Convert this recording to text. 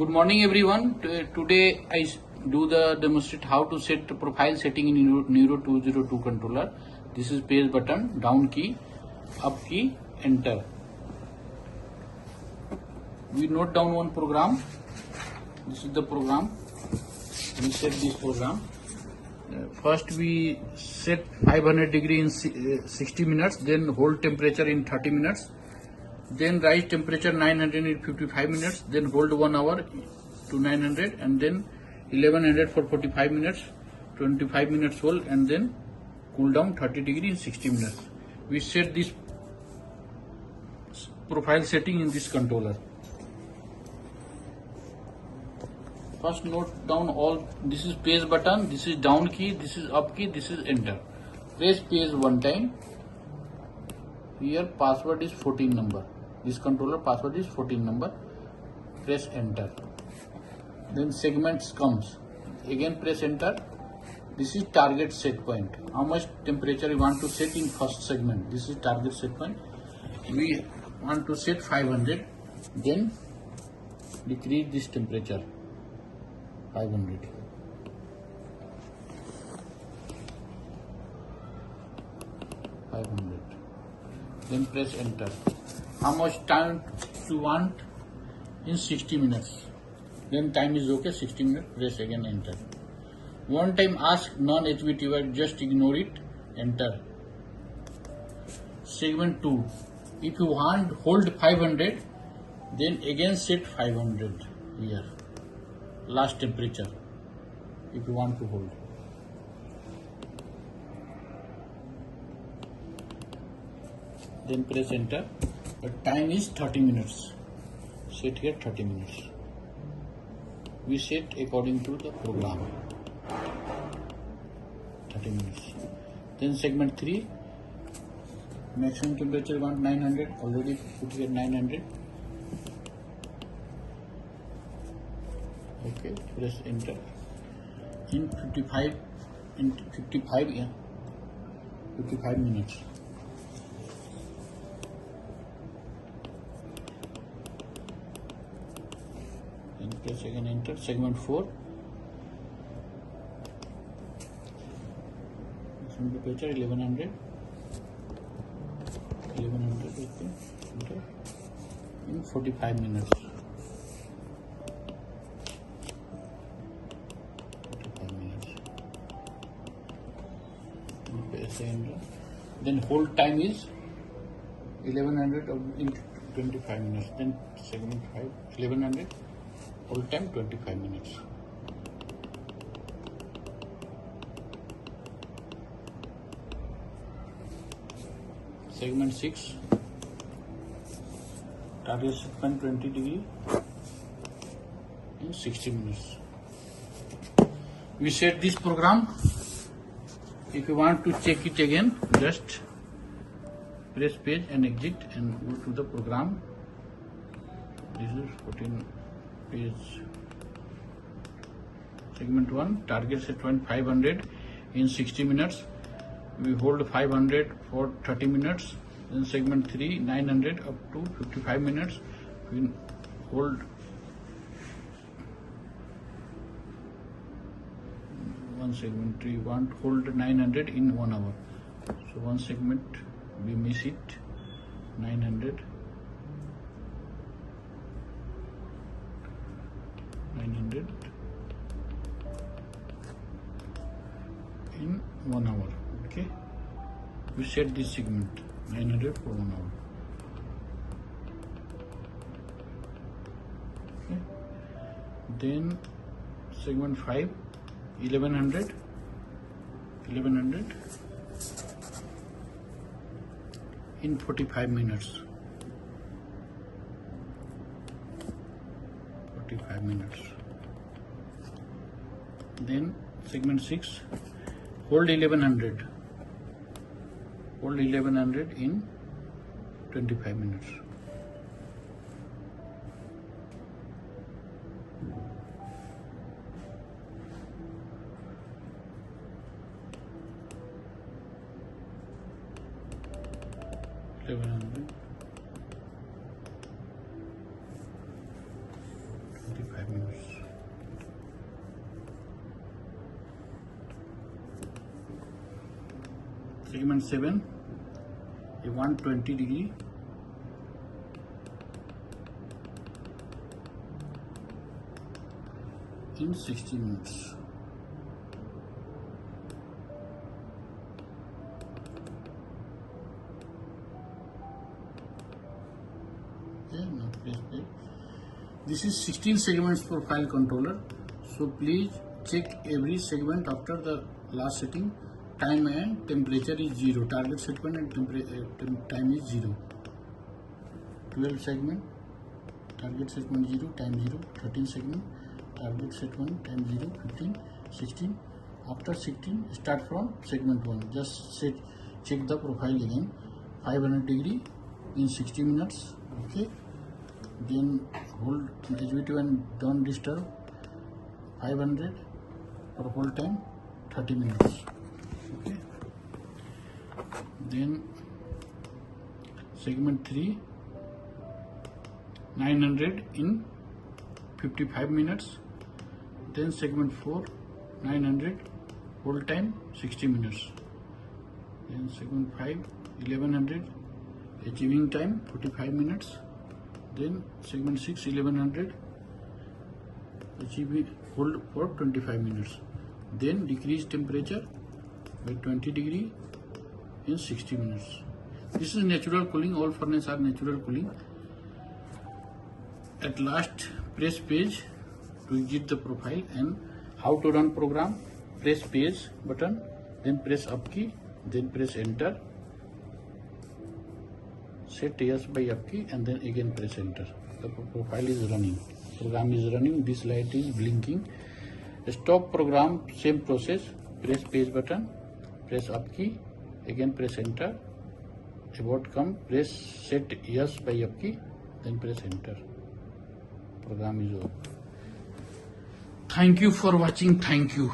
Good morning everyone. Today I do the demonstrate how to set profile setting in Nero 202 controller. This is page button, down key, up key, enter. We note down one program. This is the program. We set this program. First we set 500 degree in 60 minutes, then hold temperature in 30 minutes. Then rise temperature 900 in 55 minutes, then hold 1 hour to 900, and then 1100 for 45 minutes, 25 minutes hold, and then cool down 30 degree in 60 minutes. We set this profile setting in this controller. First note down all, this is page button, this is down key, this is up key, this is enter. Press page one time. Here password is 14 number. This controller password is 14 number. Press enter. Then segments comes. Again press enter. This is target set point. How much temperature you want to set in first segment. This is target set point. We want to set 500. Then decrease this temperature. 500. Then press enter. How much time you want in 60 minutes? Then time is okay, 60 minutes, press again enter. One time ask non-HB just ignore it, enter. Segment 2. If you want hold 500, then again set 500 here. Last temperature, if you want to hold. Then press enter. The time is 30 minutes. Set here 30 minutes. We set according to the program. 30 minutes. Then segment 3. Maximum temperature want 900. Already put here 900. Okay. Press enter. In 55 minutes. Then press again enter. Segment 4. Maximum temperature 1100. 1100 okay. Enter. In 45 minutes. 45 minutes. Press enter. Then hold time is 1100 in 25 minutes. Then segment 5 1100. Hold time 25 minutes. Segment 6. Target set point 20 degree in 60 minutes. We set this program. If you want to check it again, just press page and exit and go to the program. This is 14 page. Segment 1, target set point 500 in 60 minutes. We hold 500 for 30 minutes. Then segment 3, 900 up to 55 minutes. We hold one segment 3, want hold 900 in 1 hour. So one segment we miss it, 900 in 1 hour. Okay, we set this segment 900 for 1 hour. Okay, then segment 5, 1100 in 45 minutes. 45 minutes. Then segment 6, hold 1100. Hold 1100 in 25 minutes. $1100. 25 minutes. segment 7, a 120 degree, in 60 minutes. Okay, now press play. This is 16 segments for file controller. So please check every segment after the last setting. Time and temperature is 0. Target segment and time is 0. 12 segment, target segment 0, time 0. 13 segment, target segment, time 0. 15, 16. After 16, start from segment 1. Just check the profile again. 500 degree in 60 minutes. Okay. Then hold HVT and don't disturb. 500 for whole time, 30 minutes. Okay. Then segment 3, 900 in 55 minutes. Then segment 4, 900 whole time, 60 minutes. Then segment 5, 1100 achieving time, 45 minutes. Then segment 6, 1100 achieving hold for 25 minutes. Then decrease temperature by 20 degree in 60 minutes. This is natural cooling. All furnaces are natural cooling. At last, press page to exit the profile. And how to run program: press page button, then press up key, then press enter. Set yes by up key and then again press enter. The profile is running. Program is running. This light is blinking. Stop program. Same process. Press page button. Press up key. Again press enter. About come. Press set yes by up key. Then press enter. Program is over. Thank you for watching. Thank you.